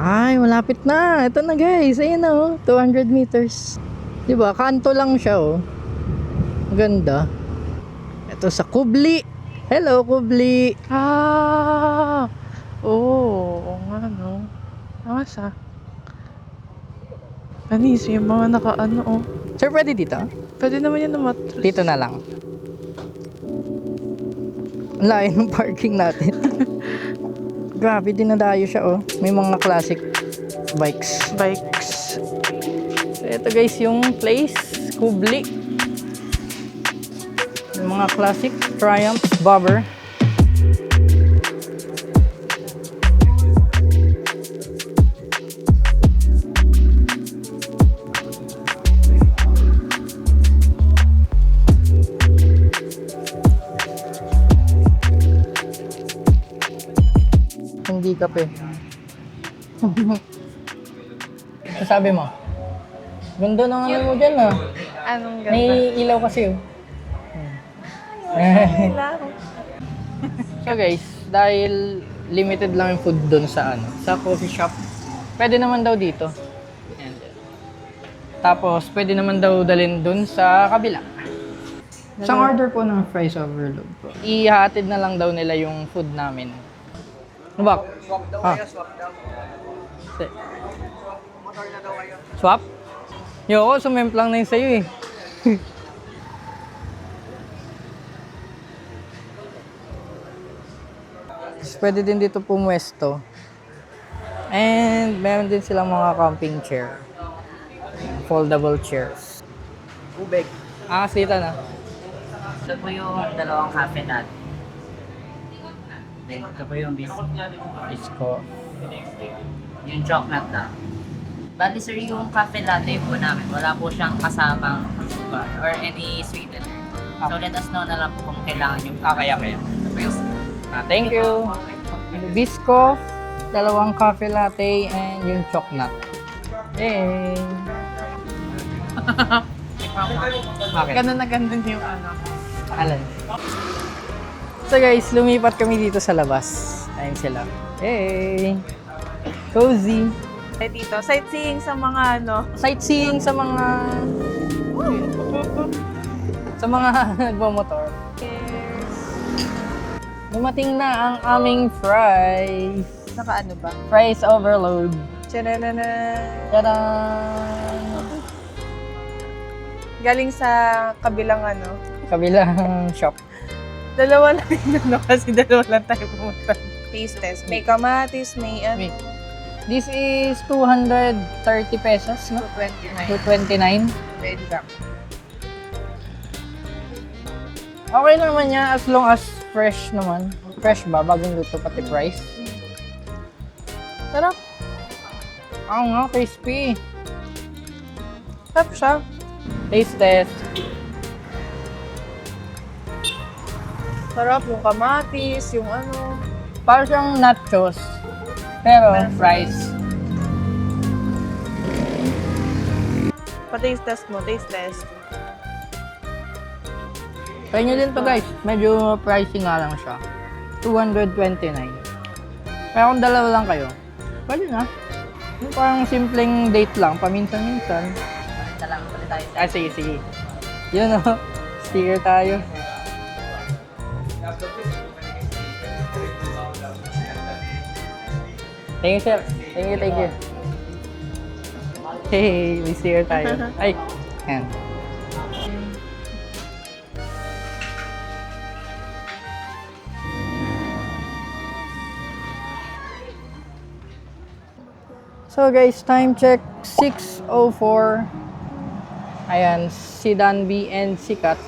Ay, malapit na. Ito na guys. Ayun na oh. 200 meters. Diba? Kanto lang siya oh. Ganda. Ito sa Kubli. Hello, Kubli. Ah! Oo nga, no? Angas ah. Anis, yung mga naka-ano, oh. Sir, pwede dito? Pwede naman yan na mattress. Dito na lang. Ang layo ng parking natin. Grabe, dinadayo siya oh. May mga classic bikes. Bikes. So, ito guys yung place, Kubli. Yung mga classic Triumph Bobber. Hindi kape. Sabi mo? Ganda ng ano mo dyan ah. Anong May ilaw kasi oh. So guys, dahil limited lang yung food doon sa sa coffee shop, pwede naman daw dito. And, tapos, pwede naman daw dalhin doon sa kabila. Isang order po ng fries overload po. Ihatid na lang daw nila yung food namin. Ano ba? Swap daw kayo, swap daw. Motor na daw kayo. Swap? Yoko, sumemplang na yun sa'yo eh. Pwede din dito pumwesto. And meron din silang mga camping chair. Foldable chairs. Ubeg. Dito na. Ito po yung dalawang cafe natin. Then, ito po yung Disco. yung chocolate na. Bali sir, yung cafe latte po namin, wala po siyang kasamang sugar or any sweetener. So let us know na lang po kung kailangan yung Kaya. Thank you. Biscoff, dalawang coffee latte, and yung chocolate. Hey. Okay. Ganun na ganun yung ano. Alan. So guys, lumipat kami dito sa labas. Ayun sila. Hey! Cozy! Dito, sightseeing sa mga ano. Sightseeing sa mga... sa mga nagmamotor. Dumating na ang aming fries. Naka ano ba? Fries overload. Tsananana. Tadaan! Galing sa kabilang ano. Kabilang shop. Dalawa lang yung ano kasi dalawa lang tayo pumunta. Taste test. May kamatis, may ano. Wait. This is 230 pesos, no? 29. 229. Pwede ka. Okay naman niya as long as fresh naman. Fresh ba? Bagong luto pati price. Sarap. Oo nga, crispy. Sarap siya. Taste test. Sarap yung kamatis, yung ano. Parang siyang nachos. Pero fries. Pa-taste test mo, taste test. Try nyo din to guys. Medyo pricey nga lang siya. 229. Kaya kung dalawa lang kayo, pwede na. Yung parang simpleng date lang, paminsan-minsan. Basta lang ulit tayo. Sige. Yun o. Sticker tayo. Thank you, sir. Thank you. Hey, may sticker tayo. Ay, yan. So guys, time check 6:04. Ayan, si Danby and si Kat.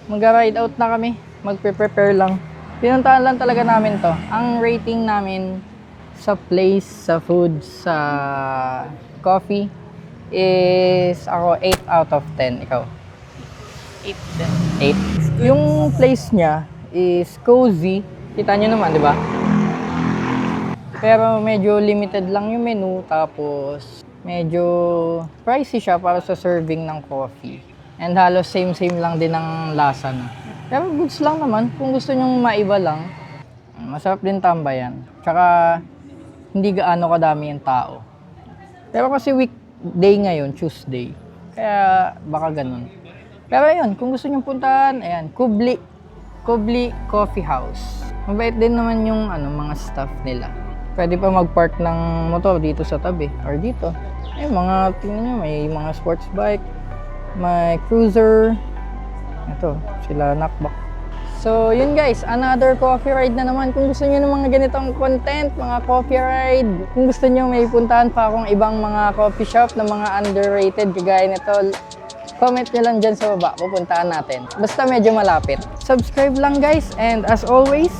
Mag-ride out na kami. Magpe-prepare lang. Pinuntahan lang talaga namin to. Ang rating namin sa place, sa food, sa coffee is ako 8 out of 10. Ikaw? 8 din. 8. Yung place niya is cozy. Kita nyo naman, di ba? Pero medyo limited lang yung menu, tapos medyo pricey siya para sa serving ng coffee. And halos same-same lang din ang lasa na. Pero goods lang naman, kung gusto nyong maiba lang, masarap din tambayan. Tsaka hindi gaano kadami yung tao. Pero kasi weekday ngayon, Tuesday. Kaya baka ganun. Pero ayun, kung gusto nyo puntahan, ayan, Kubli Coffee House. Mabait din naman yung mga staff nila. Pwede pa mag-park ng motor dito sa tabi or dito. Ay, tingnan nyo, may mga sports bike, may cruiser. Ito, sila knockback. So, yun guys, another coffee ride na naman. Kung gusto nyo ng mga ganitong content, mga coffee ride, kung gusto nyo may puntahan pa akong ibang mga coffee shop na mga underrated kagaya nito, comment nyo lang dyan sa baba, pupuntahan natin. Basta medyo malapit. Subscribe lang guys, and as always,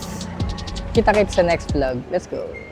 kita-kits sa next vlog. Let's go!